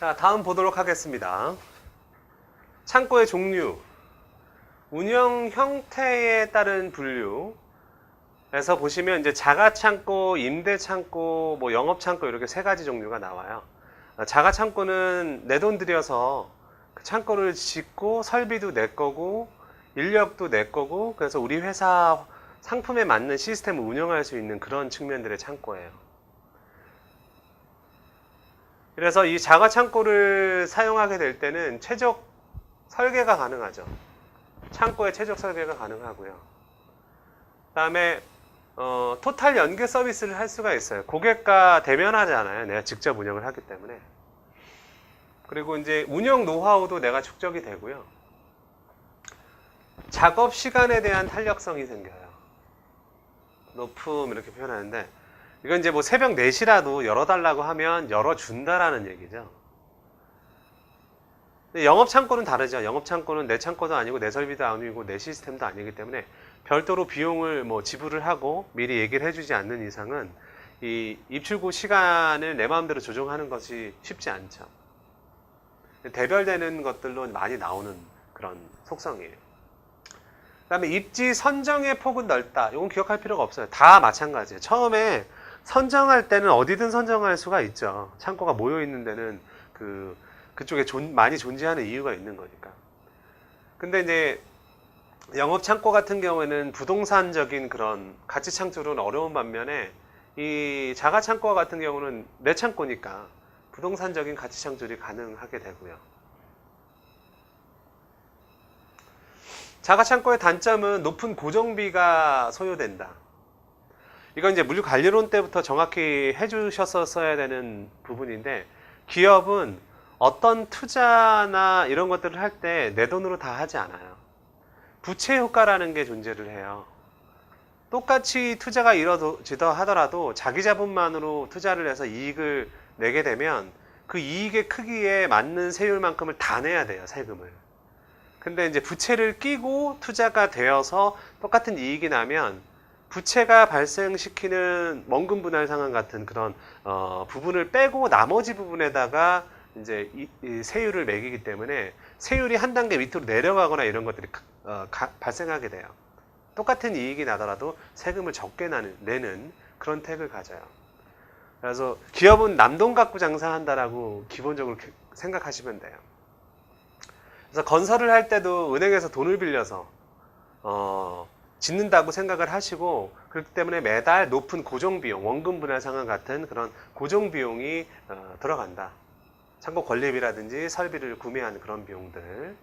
자, 다음 보도록 하겠습니다. 창고의 종류, 운영 형태에 따른 분류에서 보시면 이제 자가창고, 임대창고, 뭐 영업창고 이렇게 세 가지 종류가 나와요. 자가창고는 내 돈 들여서 그 창고를 짓고 설비도 내 거고 인력도 내 거고, 그래서 우리 회사 상품에 맞는 시스템을 운영할 수 있는 그런 측면들의 창고예요. 그래서 이 자가 창고를 사용하게 될 때는 최적 설계가 가능하죠. 창고의 최적 설계가 가능하고요. 그 다음에 토탈 연계 서비스를 할 수가 있어요. 고객과 대면하잖아요. 내가 직접 운영을 하기 때문에. 그리고 이제 운영 노하우도 내가 축적이 되고요. 작업 시간에 대한 탄력성이 생겨요. 높음 이렇게 표현하는데, 이건 이제 뭐 새벽 4시라도 열어달라고 하면 열어준다라는 얘기죠. 근데 영업 창고는 다르죠. 영업 창고는 내 창고도 아니고 내 설비도 아니고 내 시스템도 아니기 때문에 별도로 비용을 뭐 지불을 하고 미리 얘기를 해주지 않는 이상은 이 입출고 시간을 내 마음대로 조정하는 것이 쉽지 않죠. 대별되는 것들로 많이 나오는 그런 속성이에요. 그 다음에 입지 선정의 폭은 넓다. 이건 기억할 필요가 없어요. 다 마찬가지예요. 처음에 선정할 때는 어디든 선정할 수가 있죠. 창고가 모여 있는 데는 그쪽에 많이 존재하는 이유가 있는 거니까. 근데 이제 영업 창고 같은 경우에는 부동산적인 그런 가치 창출은 어려운 반면에 이 자가 창고 같은 경우는 내 창고니까 부동산적인 가치 창출이 가능하게 되고요. 자가 창고의 단점은 높은 고정비가 소요된다. 이건 이제 물류관리론 때부터 정확히 해주셨어야 되는 부분인데, 기업은 어떤 투자나 이런 것들을 할 때 내 돈으로 다 하지 않아요. 부채 효과라는 게 존재를 해요. 똑같이 투자가 이루어지다 하더라도 자기 자본만으로 투자를 해서 이익을 내게 되면 그 이익의 크기에 맞는 세율만큼을 다 내야 돼요, 세금을. 근데 이제 부채를 끼고 투자가 되어서 똑같은 이익이 나면 부채가 발생시키는 원금 분할 상환 같은 그런 부분을 빼고 나머지 부분에다가 이제 이 세율을 매기기 때문에 세율이 한 단계 밑으로 내려가거나 이런 것들이 발생하게 돼요. 똑같은 이익이 나더라도 세금을 적게 내는 그런 택을 가져요. 그래서 기업은 남돈 갖고 장사한다라고 기본적으로 생각하시면 돼요. 그래서 건설을 할 때도 은행에서 돈을 빌려서 짓는다고 생각을 하시고, 그렇기 때문에 매달 높은 고정비용, 원금 분할 상환 같은 그런 고정비용이 들어간다. 창고 건립이라든지 설비를 구매하는 그런 비용들.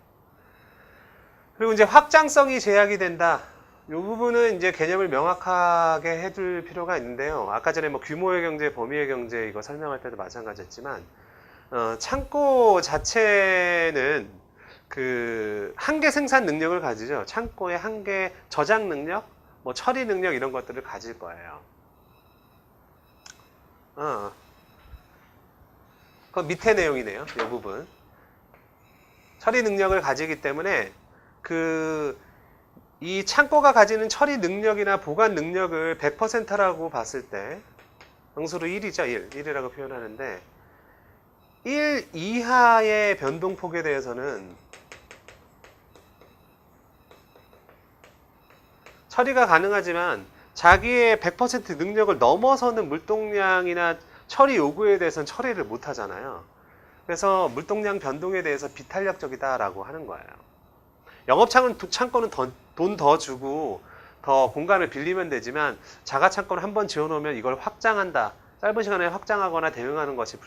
그리고 이제 확장성이 제약이 된다. 이 부분은 이제 개념을 명확하게 해둘 필요가 있는데요. 아까 전에 뭐 규모의 경제, 범위의 경제 이거 설명할 때도 마찬가지였지만, 창고 자체는 한계 생산 능력을 가지죠. 창고의 한계 저장 능력, 뭐 처리 능력 이런 것들을 가질 거예요. 그 밑에 내용이네요. 이 부분. 처리 능력을 가지기 때문에 이 창고가 가지는 처리 능력이나 보관 능력을 100%라고 봤을 때, 영수로 1이죠. 1이라고 표현하는데 1 이하의 변동폭에 대해서는 처리가 가능하지만 자기의 100% 능력을 넘어서는 물동량이나 처리 요구에 대해서는 처리를 못 하잖아요. 그래서 물동량 변동에 대해서 비탄력적이다라고 하는 거예요. 창고는 돈 더 주고 더 공간을 빌리면 되지만, 자가 창고를 한번 지어놓으면 이걸 확장한다, 짧은 시간에 확장하거나 대응하는 것이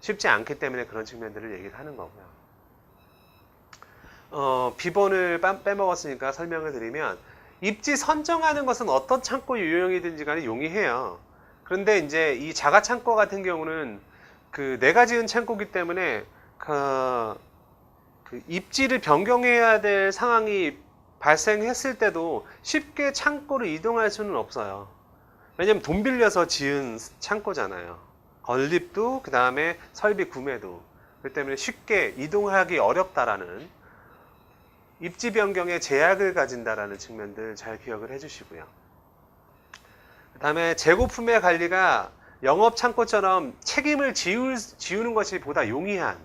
쉽지 않기 때문에 그런 측면들을 얘기를 하는 거고요. 비본을 빼먹었으니까 설명을 드리면, 입지 선정하는 것은 어떤 창고 유형이든지 간에 용이해요. 그런데 이제 이 자가 창고 같은 경우는 내가 지은 창고이기 때문에 입지를 변경해야 될 상황이 발생했을 때도 쉽게 창고를 이동할 수는 없어요. 왜냐면 돈 빌려서 지은 창고잖아요. 건립도 그 다음에 설비 구매도. 그렇기 때문에 쉽게 이동하기 어렵다라는, 입지 변경에 제약을 가진다라는 측면들 잘 기억을 해주시고요. 그 다음에 재고품의 관리가 영업 창고처럼 책임을 지우는 것이 보다 용이한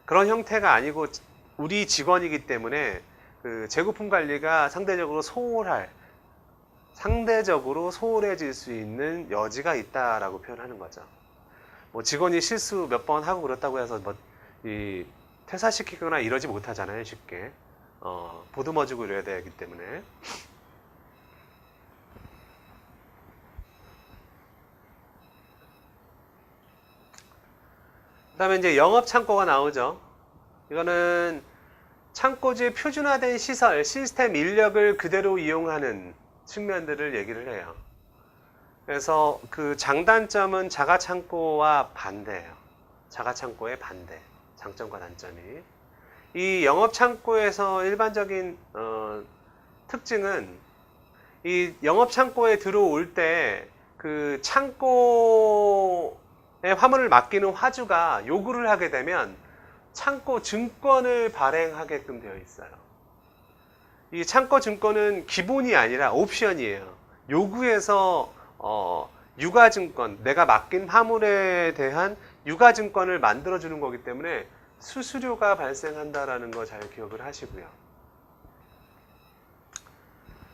그런 형태가 아니고 우리 직원이기 때문에 그 재고품 관리가 상대적으로 소홀해질 수 있는 여지가 있다라고 표현하는 거죠. 뭐 직원이 실수 몇 번 하고 그렇다고 해서 뭐 퇴사시키거나 이러지 못하잖아요, 쉽게. 보듬어주고 이래야 되기 때문에. 그 다음에 이제 영업 창고가 나오죠. 이거는 창고주의 표준화된 시스템 인력을 그대로 이용하는 측면들을 얘기를 해요. 그래서 그 장단점은 자가창고와 반대예요. 자가창고의 반대. 장점과 단점이. 이 영업창고에서 일반적인 특징은 이 영업창고에 들어올 때 그 창고에 화물을 맡기는 화주가 요구를 하게 되면 창고 증권을 발행하게끔 되어 있어요. 이 창고 증권은 기본이 아니라 옵션이에요. 요구해서 유가증권, 내가 맡긴 화물에 대한 유가증권을 만들어주는 거기 때문에 수수료가 발생한다라는 거 잘 기억을 하시고요.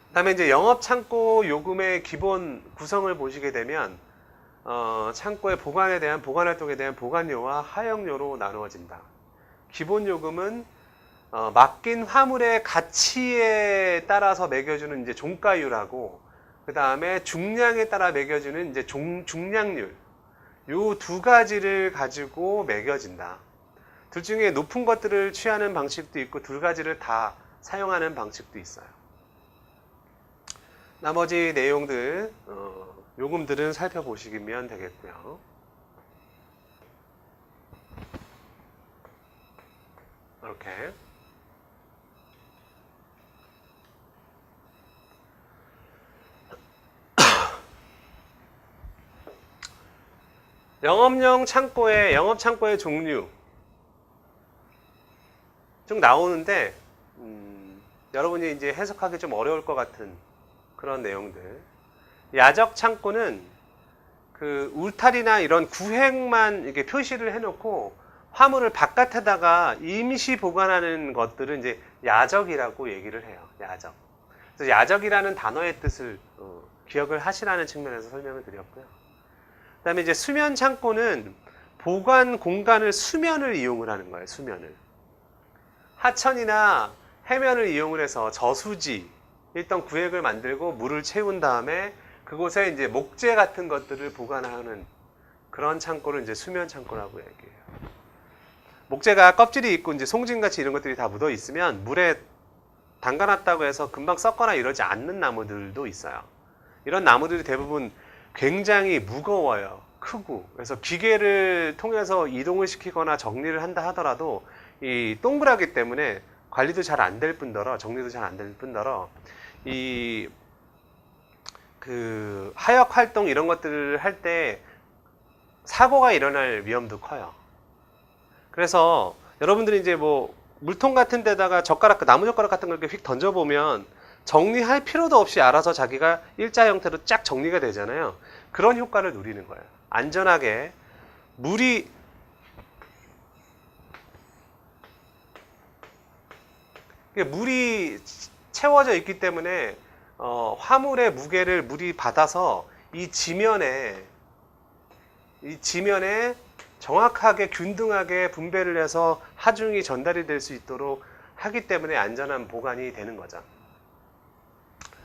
그 다음에 이제 영업창고 요금의 기본 구성을 보시게 되면 창고의 보관에 대한 보관활동에 대한 보관료와 하역료로 나누어진다. 기본 요금은 맡긴 화물의 가치에 따라서 매겨주는 이제 종가율하고 그 다음에 중량에 따라 매겨주는 이제 중량률 요 두 가지를 가지고 매겨진다. 둘 중에 높은 것들을 취하는 방식도 있고 두 가지를 다 사용하는 방식도 있어요. 나머지 내용들 요금들은 살펴보시면 되겠고요. 이렇게 영업용 창고의 영업창고의 종류 쭉 나오는데 여러분이 이제 해석하기 좀 어려울 것 같은 그런 내용들. 야적 창고는 그 울타리나 이런 구획만 이렇게 표시를 해놓고 화물을 바깥에다가 임시 보관하는 것들은 이제 야적이라고 얘기를 해요. 야적. 그래서 야적이라는 단어의 뜻을 기억을 하시라는 측면에서 설명을 드렸고요. 그 다음에 이제 수면 창고는 보관 공간을 수면을 이용을 하는 거예요. 수면을. 하천이나 해면을 이용을 해서 저수지, 일단 구획을 만들고 물을 채운 다음에 그곳에 이제 목재 같은 것들을 보관하는 그런 창고를 이제 수면 창고라고 얘기해요. 목재가 껍질이 있고 이제 송진같이 이런 것들이 다 묻어 있으면 물에 담가놨다고 해서 금방 썩거나 이러지 않는 나무들도 있어요. 이런 나무들이 대부분 굉장히 무거워요. 크고. 그래서 기계를 통해서 이동을 시키거나 정리를 한다 하더라도 이 동그랗기 때문에 관리도 잘 안 될 뿐더러 정리도 잘 안 될 뿐더러 이 그 하역 활동 이런 것들을 할 때 사고가 일어날 위험도 커요. 그래서 여러분들이 이제 뭐 물통 같은 데다가 나무 젓가락 같은 걸 이렇게 휙 던져보면 정리할 필요도 없이 알아서 자기가 일자 형태로 쫙 정리가 되잖아요. 그런 효과를 누리는 거예요. 안전하게 물이 채워져 있기 때문에 화물의 무게를 물이 받아서 이 지면에 정확하게 균등하게 분배를 해서 하중이 전달이 될 수 있도록 하기 때문에 안전한 보관이 되는 거죠.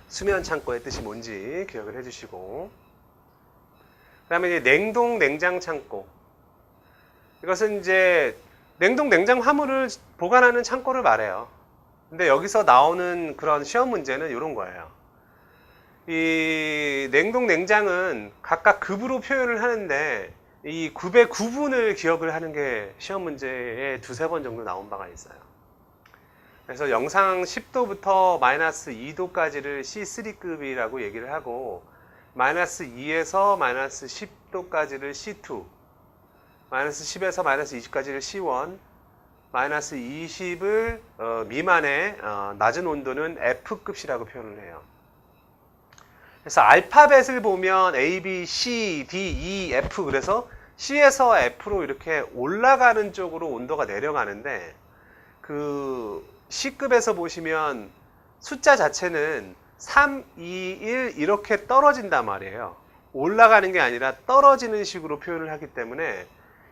수면 창고의 뜻이 뭔지 기억을 해주시고, 그 다음에 이제 냉동 냉장 창고. 이것은 이제 냉동 냉장 화물을 보관하는 창고를 말해요. 근데 여기서 나오는 그런 시험 문제는 이런 거예요. 이 냉동 냉장은 각각 급으로 표현을 하는데 이 급의 구분을 기억을 하는 게 시험 문제에 두세 번 정도 나온 바가 있어요. 그래서 영상 10도부터 마이너스 2도까지를 C3급이라고 얘기를 하고 마이너스 2에서 마이너스 10도까지를 C2, 마이너스 10에서 마이너스 20까지를 C1, 마이너스 20을 미만의 낮은 온도는 F급이라고 표현을 해요. 그래서 알파벳을 보면 A, B, C, D, E, F 그래서 C에서 F로 이렇게 올라가는 쪽으로 온도가 내려가는데, 그 C급에서 보시면 숫자 자체는 3, 2, 1 이렇게 떨어진단 말이에요. 올라가는 게 아니라 떨어지는 식으로 표현을 하기 때문에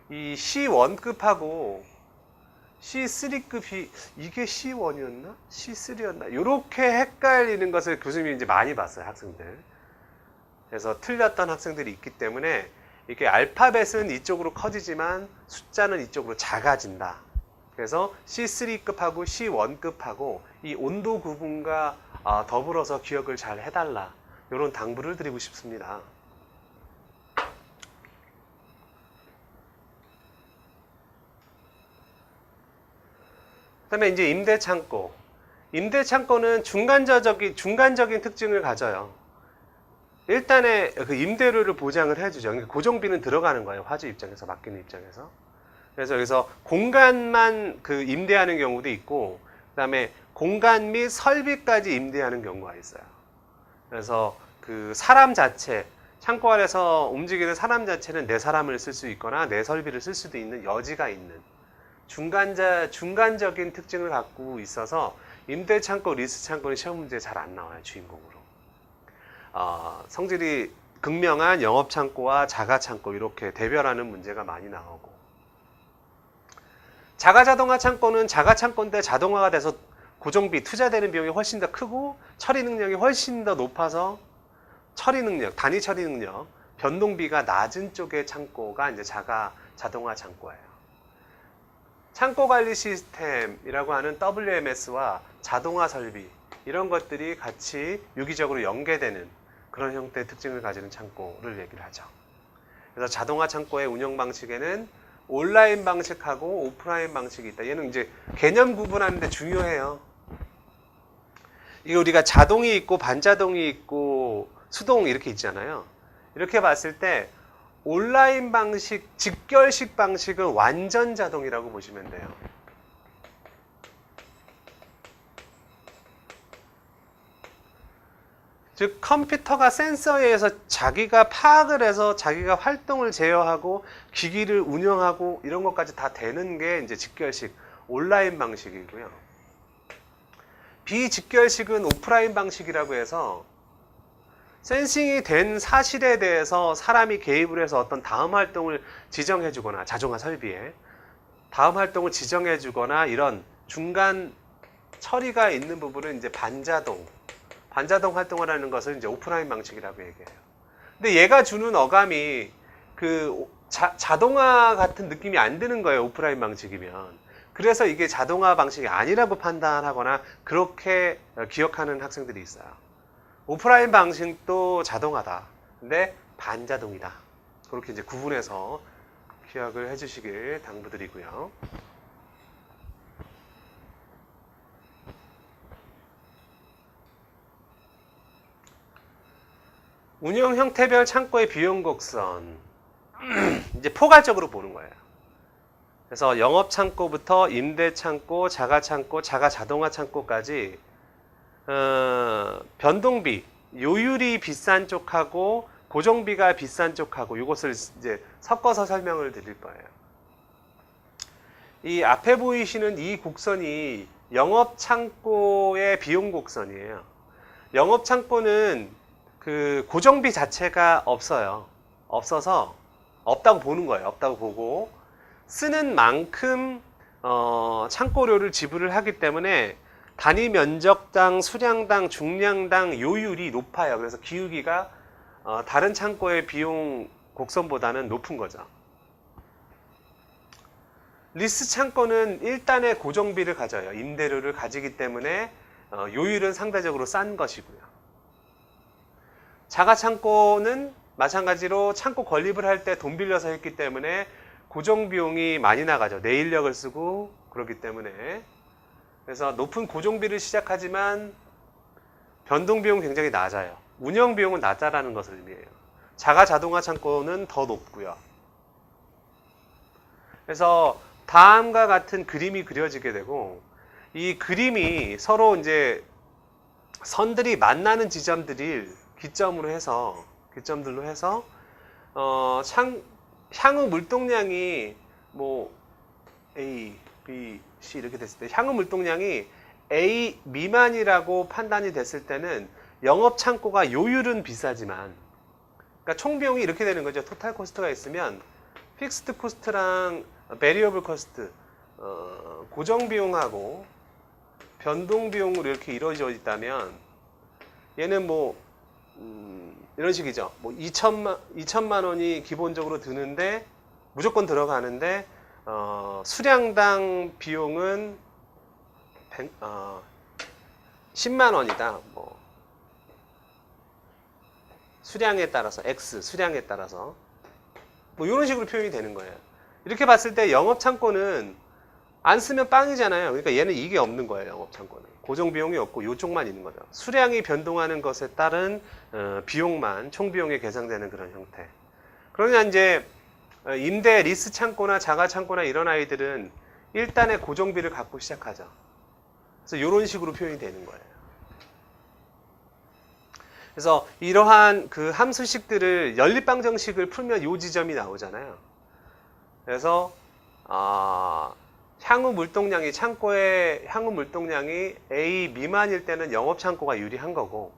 이 C1급하고 C3급이 이게 C1이었나? C3였나? 이렇게 헷갈리는 것을 교수님이 이제 많이 봤어요, 학생들. 그래서 틀렸던 학생들이 있기 때문에 이게 알파벳은 이쪽으로 커지지만 숫자는 이쪽으로 작아진다. 그래서 C3급하고 C1급하고 이 온도 구분과 더불어서 기억을 잘 해달라. 이런 당부를 드리고 싶습니다. 그 다음에 이제 임대창고. 임대창고는 중간적인 특징을 가져요. 일단의 그 임대료를 보장을 해주죠. 그러니까 고정비는 들어가는 거예요. 화주 입장에서, 맡기는 입장에서. 그래서 여기서 공간만 그 임대하는 경우도 있고, 그 다음에 공간 및 설비까지 임대하는 경우가 있어요. 그래서 그 사람 자체, 창고 안에서 움직이는 사람 자체는 내 사람을 쓸 수 있거나 내 설비를 쓸 수도 있는 여지가 있는 중간적인 특징을 갖고 있어서 임대창고, 리스창고는 시험 문제에 잘 안 나와요, 주인공으로. 성질이 극명한 영업창고와 자가창고 이렇게 대별하는 문제가 많이 나오고, 자가자동화 창고는 자가창고인데 자동화가 돼서 고정비, 투자되는 비용이 훨씬 더 크고 처리 능력이 훨씬 더 높아서 처리 능력, 단위 처리 능력, 변동비가 낮은 쪽의 창고가 이제 자동화 창고예요. 창고 관리 시스템이라고 하는 WMS와 자동화 설비 이런 것들이 같이 유기적으로 연계되는 그런 형태의 특징을 가지는 창고를 얘기를 하죠. 그래서 자동화 창고의 운영 방식에는 온라인 방식하고 오프라인 방식이 있다. 얘는 이제 개념 구분하는데 중요해요. 이게 우리가 자동이 있고 반자동이 있고 수동 이렇게 있잖아요. 이렇게 봤을 때 온라인 방식, 직결식 방식은 완전 자동이라고 보시면 돼요. 즉 컴퓨터가 센서에 의해서 자기가 파악을 해서 자기가 활동을 제어하고 기기를 운영하고 이런 것까지 다 되는 게 이제 직결식 온라인 방식이고요. 비직결식은 오프라인 방식이라고 해서 센싱이 된 사실에 대해서 사람이 개입을 해서 어떤 다음 활동을 지정해 주거나 자동화 설비에 다음 활동을 지정해 주거나 이런 중간 처리가 있는 부분은 이제 반자동 활동을 하는 것을 이제 오프라인 방식이라고 얘기해요. 근데 얘가 주는 어감이 그 자동화 같은 느낌이 안 드는 거예요, 오프라인 방식이면. 그래서 이게 자동화 방식이 아니라고 판단하거나 그렇게 기억하는 학생들이 있어요. 오프라인 방식도 자동화다. 근데 반자동이다. 그렇게 이제 구분해서 기억을 해주시길 당부드리고요. 운영 형태별 창고의 비용 곡선. 이제 포괄적으로 보는 거예요. 그래서 영업 창고부터 임대 창고, 자가 창고, 자가 자동화 창고까지 변동비, 요율이 비싼 쪽하고 고정비가 비싼 쪽하고 이것을 이제 섞어서 설명을 드릴 거예요. 이 앞에 보이시는 이 곡선이 영업 창고의 비용 곡선이에요. 영업 창고는 그 고정비 자체가 없어요. 없어서 없다고 보는 거예요. 없다고 보고 쓰는 만큼 창고료를 지불을 하기 때문에 단위 면적당, 수량당, 중량당 요율이 높아요. 그래서 기울기가 다른 창고의 비용 곡선보다는 높은 거죠. 리스 창고는 일단의 고정비를 가져요. 임대료를 가지기 때문에 요율은 상대적으로 싼 것이고요. 자가 창고는 마찬가지로 창고 건립을 할 때 돈 빌려서 했기 때문에 고정 비용이 많이 나가죠. 내 인력을 쓰고 그렇기 때문에. 그래서 높은 고정비를 시작하지만 변동 비용은 굉장히 낮아요. 운영 비용은 낮다라는 것을 의미해요. 자가 자동화 창고는 더 높고요. 그래서 다음과 같은 그림이 그려지게 되고 이 그림이 서로 이제 선들이 만나는 지점들을 기점들로 해서 향후 물동량이 뭐 A, B, C 이렇게 됐을 때 향후 물동량이 A 미만이라고 판단이 됐을 때는 영업 창고가 요율은 비싸지만, 그러니까 총 비용이 이렇게 되는 거죠. 토탈 코스트가 있으면 픽스드 코스트랑 베리어블 코스트, 고정 비용하고 변동 비용으로 이렇게 이루어져 있다면 얘는 뭐 이런 식이죠. 뭐 2천만 원이 기본적으로 드는데 무조건 들어가는데 수량당 비용은 10만 원이다. 뭐 수량에 따라서 X 수량에 따라서 뭐 이런 식으로 표현이 되는 거예요. 이렇게 봤을 때 영업 창고는 안 쓰면 빵이잖아요. 그러니까 얘는 이게 없는 거예요. 영업 창고는 고정 비용이 없고 요쪽만 있는 거죠. 수량이 변동하는 것에 따른 비용만 총 비용에 계상되는 그런 형태. 그러냐 이제 임대 리스 창고나 자가 창고나 이런 아이들은 일단의 고정비를 갖고 시작하죠. 그래서 이런 식으로 표현이 되는 거예요. 그래서 이러한 그 함수식들을 연립방정식을 풀면 이 지점이 나오잖아요. 그래서 향후 물동량이 창고의 향후 물동량이 A 미만일 때는 영업 창고가 유리한 거고,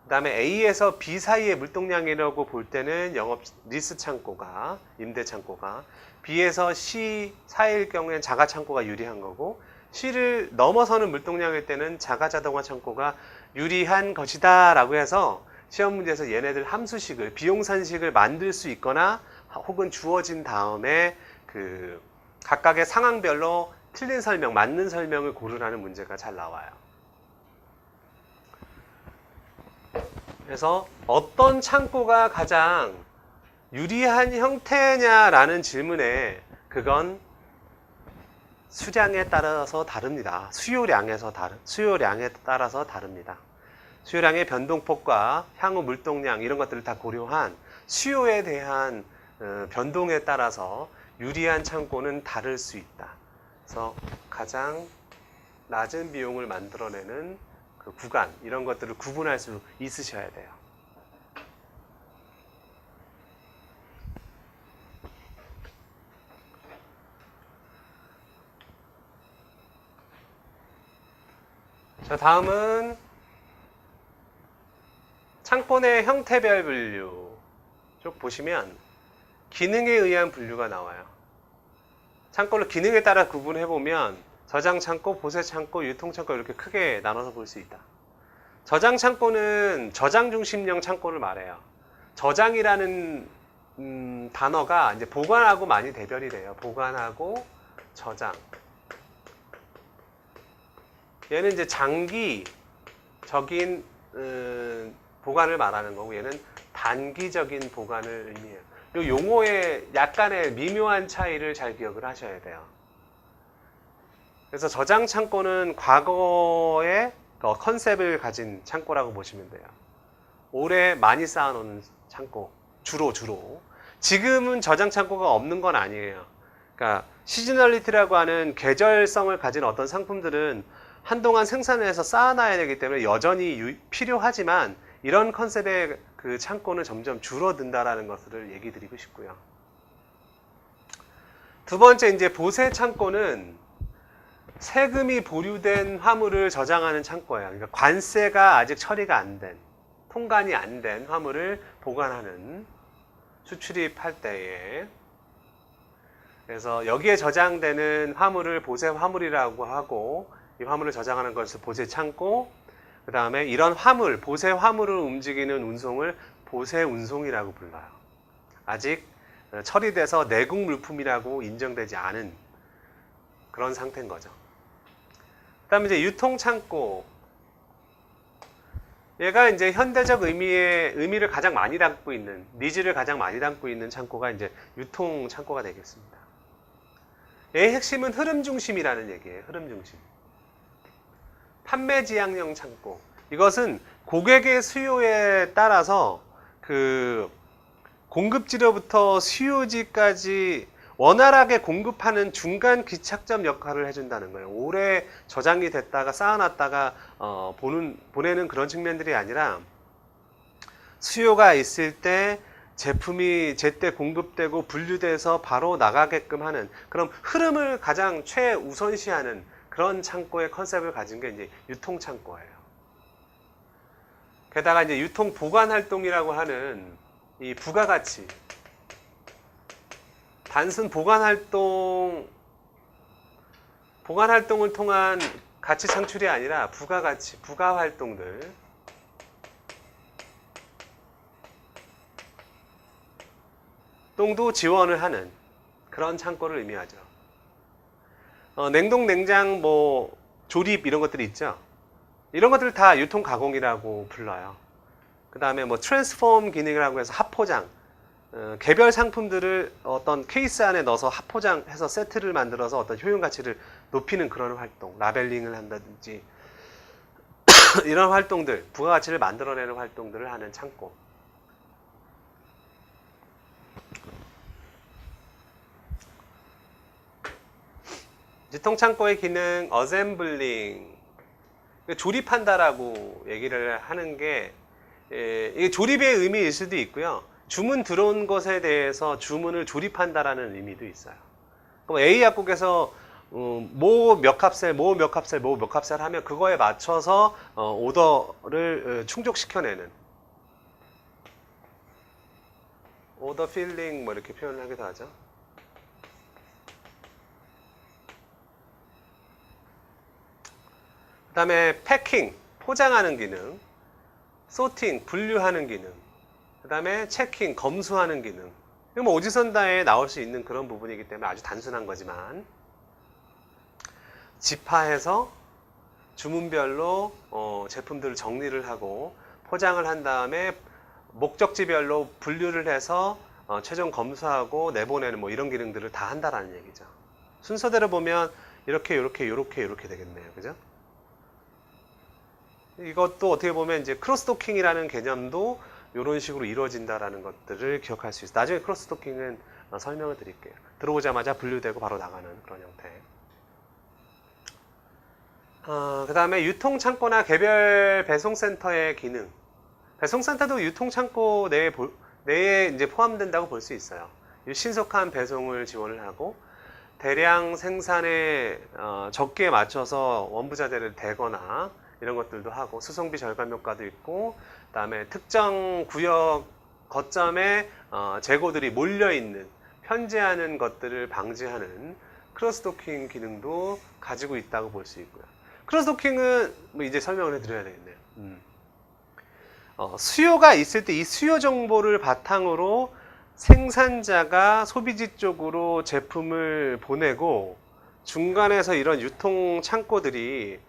그 다음에 A에서 B 사이의 물동량이라고 볼 때는 영업 리스 창고가 임대 창고가, B에서 C 사이일 경우에는 자가 창고가 유리한 거고, C를 넘어서는 물동량일 때는 자가 자동화 창고가 유리한 것이다 라고 해서 시험 문제에서 얘네들 함수식을 비용산식을 만들 수 있거나 혹은 주어진 다음에 그 각각의 상황별로 틀린 설명, 맞는 설명을 고르라는 문제가 잘 나와요. 그래서 어떤 창고가 가장 유리한 형태냐라는 질문에 그건 수량에 따라서 다릅니다. 수요량에 따라서 다릅니다. 수요량의 변동폭과 향후 물동량 이런 것들을 다 고려한 수요에 대한 변동에 따라서 유리한 창고는 다를 수 있다. 그래서 가장 낮은 비용을 만들어내는 그 구간 이런 것들을 구분할 수 있으셔야 돼요. 자, 다음은 창고 내 형태별 분류 쭉 보시면 기능에 의한 분류가 나와요. 창고를 기능에 따라 구분해보면 저장창고, 보세창고, 유통창고 이렇게 크게 나눠서 볼 수 있다. 저장창고는 저장중심형 창고를 말해요. 저장이라는 단어가 이제 보관하고 많이 대별이 돼요. 보관하고 저장. 얘는 이제 장기적인 보관을 말하는 거고, 얘는 단기적인 보관을 의미해요. 이 용어의 약간의 미묘한 차이를 잘 기억을 하셔야 돼요. 그래서 저장 창고는 과거의 컨셉을 가진 창고라고 보시면 돼요. 오래 많이 쌓아놓는 창고, 주로. 지금은 저장 창고가 없는 건 아니에요. 그러니까 시즈널리티라고 하는 계절성을 가진 어떤 상품들은 한동안 생산을 해서 쌓아놔야 되기 때문에 여전히 필요하지만 이런 컨셉의 그 창고는 점점 줄어든다라는 것을 얘기 드리고 싶고요. 두 번째, 이제 보세 창고는 세금이 보류된 화물을 저장하는 창고예요. 그러니까 관세가 아직 처리가 안 된, 통관이 안 된 화물을 보관하는, 수출입할 때에. 그래서 여기에 저장되는 화물을 보세 화물이라고 하고, 이 화물을 저장하는 것을 보세 창고, 그 다음에 이런 화물, 보세 화물을 움직이는 운송을 보세 운송이라고 불러요. 아직 처리돼서 내국 물품이라고 인정되지 않은 그런 상태인 거죠. 그 다음에 이제 유통 창고. 얘가 이제 현대적 의미를 가장 많이 담고 있는, 니즈를 가장 많이 담고 있는 창고가 이제 유통 창고가 되겠습니다. 얘의 핵심은 흐름 중심이라는 얘기예요. 흐름 중심. 판매 지향형 창고. 이것은 고객의 수요에 따라서 그 공급지로부터 수요지까지 원활하게 공급하는 중간 기착점 역할을 해준다는 거예요. 오래 저장이 됐다가 쌓아놨다가 보내는 그런 측면들이 아니라 수요가 있을 때 제품이 제때 공급되고 분류돼서 바로 나가게끔 하는 그런 흐름을 가장 최우선시하는 그런 창고의 컨셉을 가진 게 이제 유통 창고예요. 게다가 이제 유통 보관 활동이라고 하는 이 부가가치, 단순 보관 활동을 통한 가치 창출이 아니라 부가가치, 부가 활동들, 도 지원을 하는 그런 창고를 의미하죠. 냉동, 냉장, 뭐 조립 이런 것들이 있죠. 이런 것들을 다 유통 가공이라고 불러요. 그 다음에 뭐 트랜스폼 기능이라고 해서 합포장, 개별 상품들을 어떤 케이스 안에 넣어서 합포장해서 세트를 만들어서 어떤 효용 가치를 높이는 그런 활동, 라벨링을 한다든지 이런 활동들, 부가가치를 만들어내는 활동들을 하는 창고. 유통창고의 기능, 어셈블링, 조립한다라고 얘기를 하는 게, 이게 조립의 의미일 수도 있고요. 주문 들어온 것에 대해서 주문을 조립한다라는 의미도 있어요. 그럼 A 약국에서 뭐 몇 값을, 뭐 몇 값을, 뭐 몇 값을 하면 그거에 맞춰서 오더를 충족시켜내는, 오더 필링 뭐 이렇게 표현을 하기도 하죠. 그 다음에 패킹, 포장하는 기능, 소팅, 분류하는 기능, 그 다음에 체킹, 검수하는 기능. 이거 뭐 오지선다에 나올 수 있는 그런 부분이기 때문에 아주 단순한 거지만, 집화해서 주문별로 제품들을 정리를 하고 포장을 한 다음에 목적지별로 분류를 해서 최종 검수하고 내보내는 뭐 이런 기능들을 다 한다라는 얘기죠. 순서대로 보면 이렇게 되겠네요. 그죠? 이것도 어떻게 보면 이제 크로스도킹이라는 개념도 이런 식으로 이루어진다라는 것들을 기억할 수 있어요. 나중에 크로스도킹은 설명을 드릴게요. 들어오자마자 분류되고 바로 나가는 그런 형태. 그 다음에 유통창고나 개별 배송센터의 기능. 배송센터도 유통창고 내에 이제 포함된다고 볼 수 있어요. 신속한 배송을 지원을 하고 대량 생산에 적기에 맞춰서 원부자재를 대거나 이런 것들도 하고 수송비 절감 효과도 있고, 그 다음에 특정 구역 거점에 재고들이 몰려있는, 편제하는 것들을 방지하는 크로스도킹 기능도 가지고 있다고 볼 수 있고요. 크로스도킹은 뭐 이제 설명을 해드려야 되겠네요. 수요가 있을 때 이 수요 정보를 바탕으로 생산자가 소비지 쪽으로 제품을 보내고, 중간에서 이런 유통 창고들이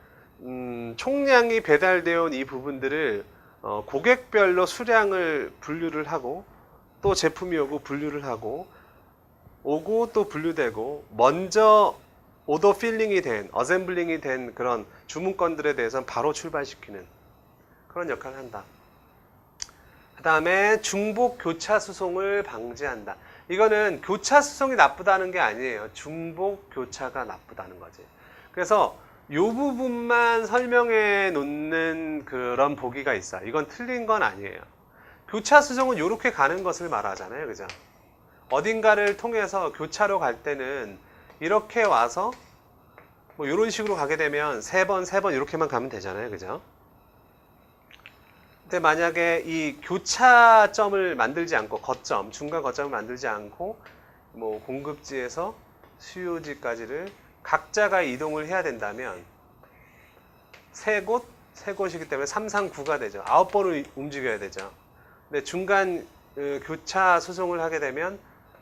총량이 배달되어 온 이 부분들을 고객별로 수량을 분류를 하고, 또 제품이 오고 분류를 하고, 오고 또 분류되고, 먼저 오더 필링이 된, 어셈블링이 된 그런 주문건들에 대해서는 바로 출발시키는 그런 역할을 한다. 그 다음에 중복 교차 수송을 방지한다. 이거는 교차 수송이 나쁘다는 게 아니에요. 중복 교차가 나쁘다는 거지. 그래서 이 부분만 설명해 놓는 그런 보기가 있어요. 이건 틀린 건 아니에요. 교차 수송은 이렇게 가는 것을 말하잖아요. 그죠? 어딘가를 통해서 교차로 갈 때는 이렇게 와서 뭐 이런 식으로 가게 되면 세 번 이렇게만 가면 되잖아요. 그죠? 근데 만약에 이 교차점을 만들지 않고, 거점, 중간 거점을 만들지 않고 뭐 공급지에서 수요지까지를 각자가 이동을 해야 된다면 세 곳이기 때문에 3, 3, 9가 되죠. 9번을 움직여야 되죠. 근데 중간 교차 수송을 하게 되면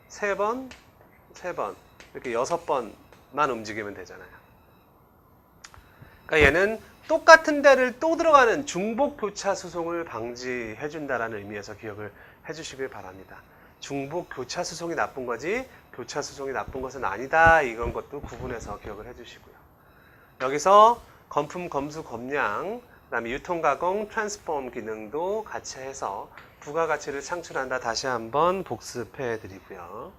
3번 이렇게 6번만 움직이면 되잖아요. 그러니까 얘는 똑같은 데를 또 들어가는 중복 교차 수송을 방지해 준다라는 의미에서 기억을 해 주시길 바랍니다. 중복 교차 수송이 나쁜 거지 교차 수송이 나쁜 것은 아니다. 이런 것도 구분해서 기억을 해 주시고요. 여기서 건품, 검수, 검량, 그다음에 유통, 가공, 트랜스폼 기능도 같이 해서 부가가치를 창출한다. 다시 한번 복습해 드리고요.